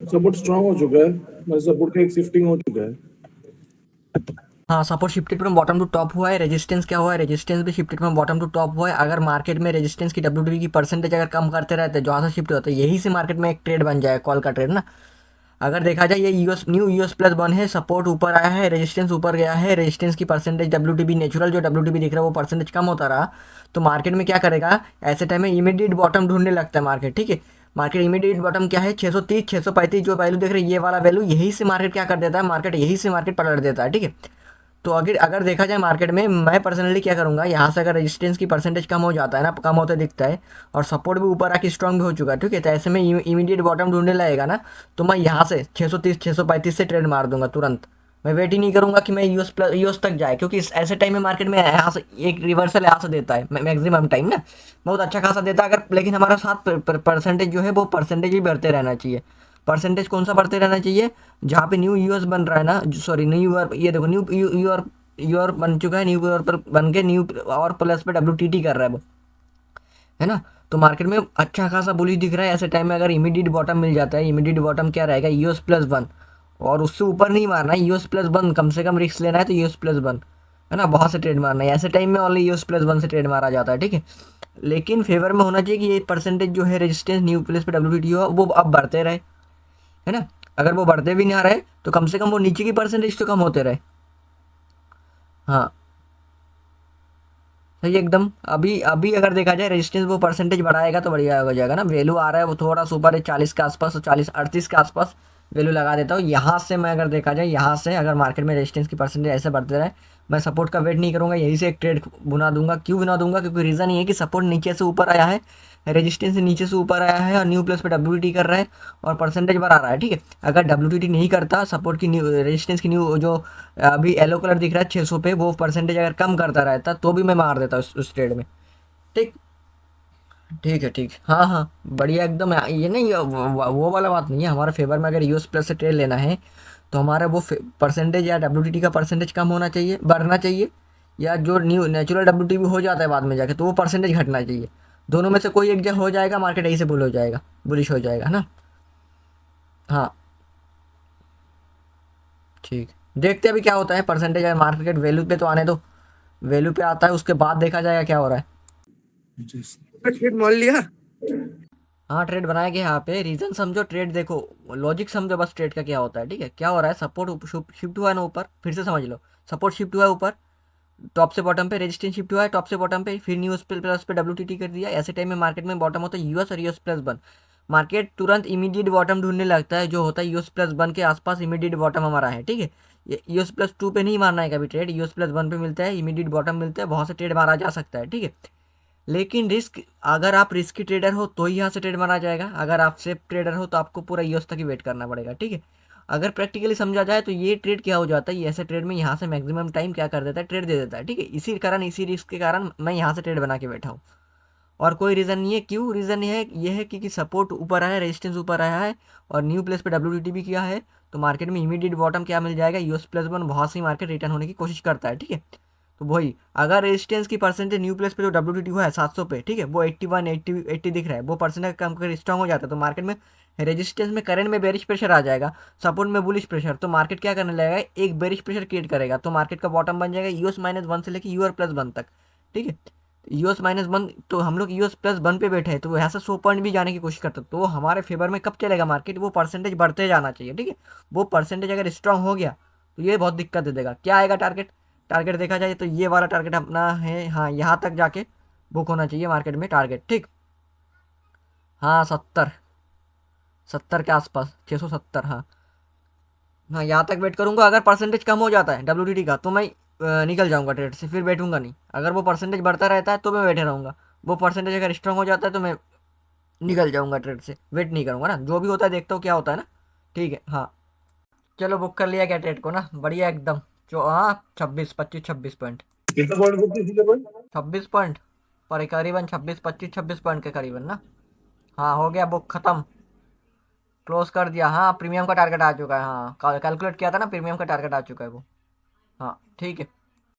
Support strong हो चुका है, मतलब सपोर्ट का एक शिफ्टिंग हो चुका है। हाँ, support shifted from bottom to top हुआ है। रेजिस्टेंस क्या हुआ है? रेजिस्टेंस भी shifted from bottom to top हुआ है। अगर मार्केट में रेजिस्टेंस की डब्ल्यूटीपी की परसेंटेज अगर कम करते रहते हैं, जहाँ से शिफ्ट होता है, यही से मार्केट में एक ट्रेड बन जाए, कॉल का ट्रेड ना। अगर देखा जाए ये US new US plus one है, सपोर्ट ऊपर आया है, रेजिस्टेंस ऊपर गया है, रेजिस्टेंस की परसेंटेज डब्ल्यूटीपी नेचुरल जो डब्ल्यूटीपी दिख रहा है वो परसेंटेज कम होता रहा, तो मार्केट में क्या करेगा? ऐसे टाइम में इमीडिएट बॉटम ढूंढने लगता है मार्केट, ठीक है। मार्केट इमीडिएट बॉटम क्या है? 630 635 जो वैल्यू देख रहे हैं, ये वाला वैल्यू, यही से मार्केट क्या कर देता है? मार्केट यही से मार्केट पलट देता है, ठीक है। तो अगर अगर देखा जाए मार्केट में, मैं पर्सनली क्या करूंगा, यहाँ से अगर रेजिस्टेंस की परसेंटेज कम हो जाता है ना, कम होते दिखता है, और सपोर्ट भी ऊपर आके स्ट्रॉन्ग भी हो चुका है, ठीक है, तो ऐसे में इमीडिएट बॉटम ढूंढने लगेगा ना, तो मैं यहाँ से 630 635 से ट्रेड मार दूंगा तुरंत। मैं वेट ही नहीं करूंगा कि मैं यूएस तक जाए, क्योंकि ऐसे टाइम में मार्केट में यहाँ से एक रिवर्सल यहाँ से देता है मैक्सिमम टाइम ना, बहुत अच्छा खासा देता है। अगर लेकिन हमारा साथ परसेंटेज जो है वो परसेंटेज भी बढ़ते रहना चाहिए। परसेंटेज कौन सा बढ़ते रहना चाहिए? जहाँ पे न्यू यूएस बन रहा है ना, सॉरी न्यू ईयर, ये देखो न्यू ईयर ईयर बन चुका है, न्यू ईयर पर बन के न्यू और प्लस पे डब्ल्यूटीटी कर रहा है वो, है ना। तो मार्केट में अच्छा खासा बुलिश दिख रहा है। ऐसे टाइम में अगर इमीडिएट बॉटम मिल जाता है, इमीडिएट बॉटम क्या रहेगा? यूएस प्लस वन, और उससे ऊपर नहीं मारना है, यूएस प्लस वन कम से कम रिस्क लेना है, तो यूएस प्लस वन, है ना, बहुत से ट्रेड मारना है। ऐसे टाइम में ओनली यूएस प्लस वन से ट्रेड मारा जाता है, ठीक है। लेकिन फेवर में होना चाहिए कि ये परसेंटेज जो है रेजिस्टेंस न्यू प्लेस पे डब्ल्यूटीटी हो, वो अब बढ़ते रहे, है ना। अगर वो बढ़ते भी ना रहे तो कम से कम वो नीचे की परसेंटेज तो कम होते रहे। हाँ, सही एकदम। अभी अभी अगर देखा जाए रेजिस्टेंस वो परसेंटेज बढ़ाएगा तो बढ़िया हो जाएगा ना। वैल्यू आ रहा है वो थोड़ा सुपर है 40 के आसपास, तो 40 38 के आसपास वैल्यू लगा देता हूँ। यहाँ से मैं अगर देखा जाए, यहाँ से अगर मार्केट में रेजिस्टेंस की परसेंटेज ऐसे बढ़ते रहे, मैं सपोर्ट का वेट नहीं करूँगा, यहीं से एक ट्रेड बुना दूंगा। क्यों बुना दूंगा? क्योंकि रीज़न ये है कि सपोर्ट नीचे से ऊपर आया है, रेजिस्टेंस से नीचे से ऊपर आया है, और न्यू प्लस पे डब्ल्यूटी कर रहा है, और परसेंटेज बढ़ा रहा है, ठीक है। अगर डब्ल्यूटी नहीं करता, सपोर्ट की न्यू रेजिस्टेंस की न्यू जो अभी येलो कलर दिख रहा है 600 पे, वो परसेंटेज अगर कम करता रहता तो भी मैं मार देता उस ट्रेड में, ठीक। ठीक है, ठीक, हाँ हाँ, बढ़िया एकदम। ये नहीं, वो वाला बात नहीं है। हमारे फेवर में अगर यूएस प्लस से ट्रेड लेना है, तो हमारा वो परसेंटेज या डब्ल्यूटीटी का परसेंटेज कम होना चाहिए, बढ़ना चाहिए, या जो न्यू नेचुरल डब्ल्यूटीटी हो जाता है बाद में जाके, तो वो परसेंटेज घटना चाहिए। दोनों में से कोई एक जगह हो जाएगा, मार्केट यही से बुल हो जाएगा, बुलिश हो जाएगा, है ना। हाँ, ठीक। देखते हैं अभी क्या होता है। परसेंटेज या मार्केट वैल्यू पे तो आने दो, वैल्यू पे आता है उसके बाद देखा जाएगा क्या हो रहा है। ट्रेड मान लिया। हाँ, ट्रेड बनाया गया यहाँ पे। रीजन समझो, ट्रेड देखो, लॉजिक समझो बस ट्रेड का क्या होता है, ठीक है। क्या हो रहा है? सपोर्ट शिफ्ट हुआ है ना ऊपर, फिर से समझ लो। सपोर्ट शिफ्ट हुआ है ऊपर, टॉप से बॉटम पे, रेजिस्टेंस शिफ्ट हुआ है टॉप से बॉटम पे, फिर न्यूज प्लस पे डब्ल्यूटीटी कर दिया। ऐसे टाइम में मार्केट में बॉटम होता है यूएस और यूएस प्लस वन। मार्केट तुरंत इमीडिएट बॉटम ढूंढने लगता है, जो होता है यूएस प्लस वन के आसपास इमीडिएट बॉटम हमारा है, ठीक है। ये यूएस प्लस टू पे नहीं मारना है कभी ट्रेड, यूएस प्लस वन पे मिलता है इमीडिएट बॉटम मिलता है, बहुत से ट्रेड मारा जा सकता है, ठीक है। लेकिन रिस्क, अगर आप रिस्की ट्रेडर हो तो ही यहाँ से ट्रेड मारा जाएगा। अगर आप सेफ ट्रेडर हो तो आपको पूरा यूएस तक ही वेट करना पड़ेगा, ठीक है। अगर प्रैक्टिकली समझा जाए तो ये ट्रेड क्या हो जाता है, ये ऐसे ट्रेड में यहाँ से मैक्सिमम टाइम क्या कर देता है? ट्रेड दे देता है, ठीक है। इसी कारण, इसी रिस्क के कारण मैं यहाँ से ट्रेड बना के बैठा हूँ, और कोई रीज़न नहीं है। क्यों रीज़न ये है क्योंकि सपोर्ट ऊपर आया है, रेजिस्टेंस ऊपर आया है, और न्यू प्लेस पे डब्ल्यूटीटी भी किया है, तो मार्केट में इमीडिएट बॉटम क्या मिल जाएगा? US plus one. बहुत सी मार्केट रिटर्न होने की कोशिश करता है, ठीक है। तो वही, अगर रेजिस्टेंस की परसेंटेज न्यू प्लेस पे जो डब्ल्यूटीटी हुआ है 700 पे, ठीक है, वो 81 80 दिख रहा है, वो परसेंटेज कम कर स्ट्रॉन्ग हो जाता है, तो मार्केट में रेजिस्टेंस में करंट में बेरिश प्रेशर आ जाएगा, सपोर्ट में बुलिश प्रेशर, तो मार्केट क्या करने लगेगा? एक बेरिश प्रेशर क्रिएट करेगा, तो मार्केट का बॉटम बन जाएगा यूएस माइनस वन से लेकर यूआर प्लस वन तक, ठीक है। यूएस माइनस वन, तो हम लोग यूएस प्लस वन पे बैठे हैं, तो यहाँ से 100 पॉइंट भी जाने की कोशिश करते, तो हमारे फेवर में कब चलेगा मार्केट? वो परसेंटेज बढ़ते जाना चाहिए, ठीक है। वो परसेंटेज अगर स्ट्रांग हो गया तो ये बहुत दिक्कत दे देगा। क्या आएगा टारगेट? टारगेट देखा जाए तो ये वाला टारगेट अपना है, हाँ, यहाँ तक जाके बुक होना चाहिए मार्केट में टारगेट, ठीक। हाँ, 70, 70 के आसपास, 670, हाँ। हाँ, यहाँ तक वेट करूंगा। अगर परसेंटेज कम हो जाता है डब्ल्यूटीटी का तो मैं निकल जाऊंगा ट्रेड से, फिर बैठूंगा नहीं। अगर वो परसेंटेज बढ़ता रहता है तो मैं बैठे रहूंगा। वो परसेंटेज अगर स्ट्रांग हो जाता है तो मैं निकल जाऊंगा ट्रेड से, वेट नहीं करूंगा ना। जो भी होता है देखता हूँ क्या होता है ना, ठीक है। हाँ, चलो बुक कर लिया क्या ट्रेड को ना, बढ़िया एकदम। जो हाँ, 26 25 26 पॉइंट, कितना पॉइंट बुक किसी का? 26 पॉइंट पर करीबन 26 25 26 पॉइंट के करीबन ना। हाँ, हो गया बुक खत्म, क्लोज कर दिया। हाँ, प्रीमियम का टारगेट आ चुका है, हाँ, कैलकुलेट किया था ना, प्रीमियम का टारगेट आ चुका है वो। हाँ, ठीक है।